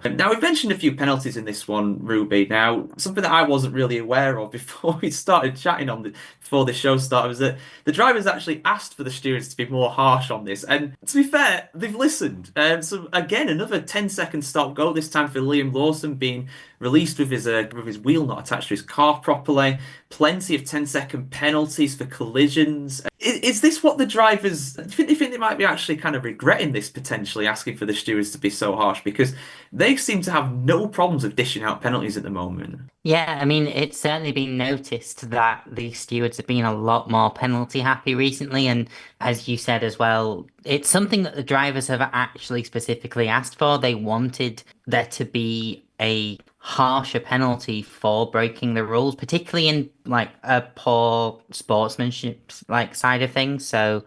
Now, we've mentioned a few penalties in this one, Ruby. Now, something that I wasn't really aware of before we started chatting before the show started was that the drivers actually asked for the stewards to be more harsh on this. And to be fair, they've listened. So again, another 10-second stop go, this time for Liam Lawson being released with his wheel not attached to his car properly. Plenty of 10-second penalties for collisions. Is this what the drivers? Do you think they might be actually kind of regretting this potentially, asking for the stewards to be so harsh? Because they seem to have no problems of dishing out penalties at the moment. Yeah, I mean, it's certainly been noticed that the stewards have been a lot more penalty happy recently. And as you said as well, it's something that the drivers have actually specifically asked for. They wanted there to be a harsher penalty for breaking the rules, particularly in like a poor sportsmanship like side of things. So,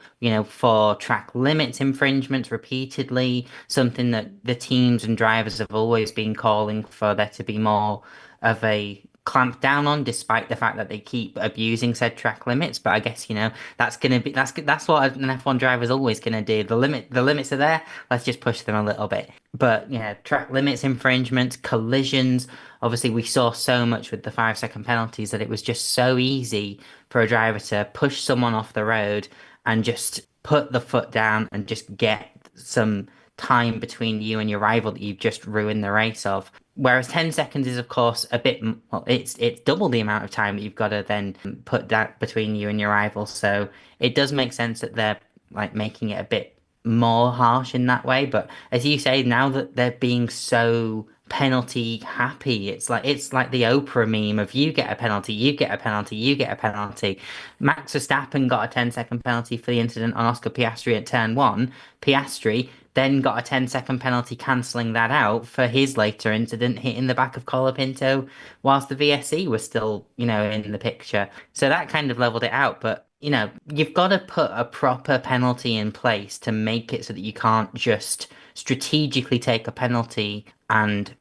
for track limits infringements repeatedly, something that the teams and drivers have always been calling for there to be more of a clamp down on, despite the fact that they keep abusing said track limits. But I guess that's what an F1 driver is always gonna do. The limits are there. Let's just push them a little bit. But yeah, track limits infringements, collisions. Obviously, we saw so much with the 5 second penalties that it was just so easy for a driver to push someone off the road and just put the foot down and just get some time between you and your rival that you've just ruined the race of. Whereas 10 seconds is, of course, a bit, well, it's double the amount of time that you've got to then put that between you and your rival. So it does make sense that they're like making it a bit more harsh in that way. But as you say, now that they're being so penalty happy, it's like the Oprah meme of you get a penalty, you get a penalty, you get a penalty. Max Verstappen got a 10-second penalty for the incident on Oscar Piastri at turn one. Piastri then got a 10-second penalty cancelling that out for his later incident hitting the back of Colapinto whilst the VSC was still, in the picture. So that kind of leveled it out. But, you've got to put a proper penalty in place to make it so that you can't just strategically take a penalty and,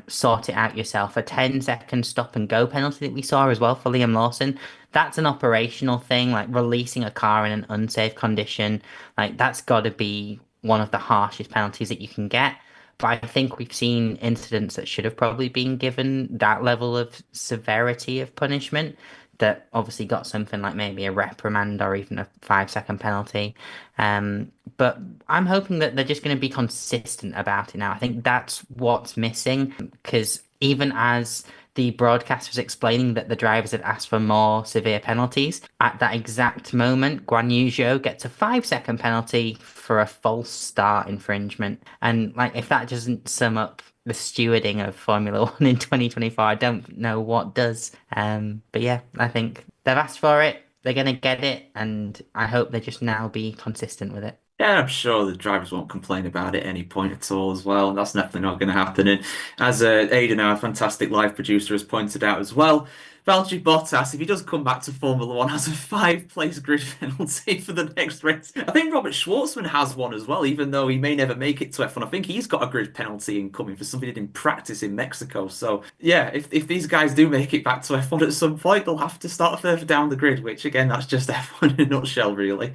sort it out yourself. A 10-second stop and go penalty that we saw as well for Liam Lawson. That's an operational thing, like releasing a car in an unsafe condition. Like that's got to be one of the harshest penalties that you can get. But I think we've seen incidents that should have probably been given that level of severity of punishment that obviously got something like maybe a reprimand or even a 5 second penalty. But I'm hoping that they're just going to be consistent about it now. I think that's what's missing because even as the broadcast was explaining that the drivers had asked for more severe penalties. At that exact moment, Guan Yu Zhou gets a 5 second penalty for a false start infringement. And like, if that doesn't sum up the stewarding of Formula One in 2024, I don't know what does. But yeah, I think they've asked for it. They're gonna get it, and I hope they just now be consistent with it. Yeah, I'm sure the drivers won't complain about it at any point at all as well. And that's definitely not going to happen. And as Aidan, our fantastic live producer, has pointed out as well, Valtteri Bottas, if he does come back to Formula One, has a five-place grid penalty for the next race. I think Robert Schwartzman has one as well, even though he may never make it to F1. I think he's got a grid penalty incoming for something he did in practice in Mexico. So yeah, if these guys do make it back to F1 at some point, they'll have to start further down the grid, which again, that's just F1 in a nutshell, really.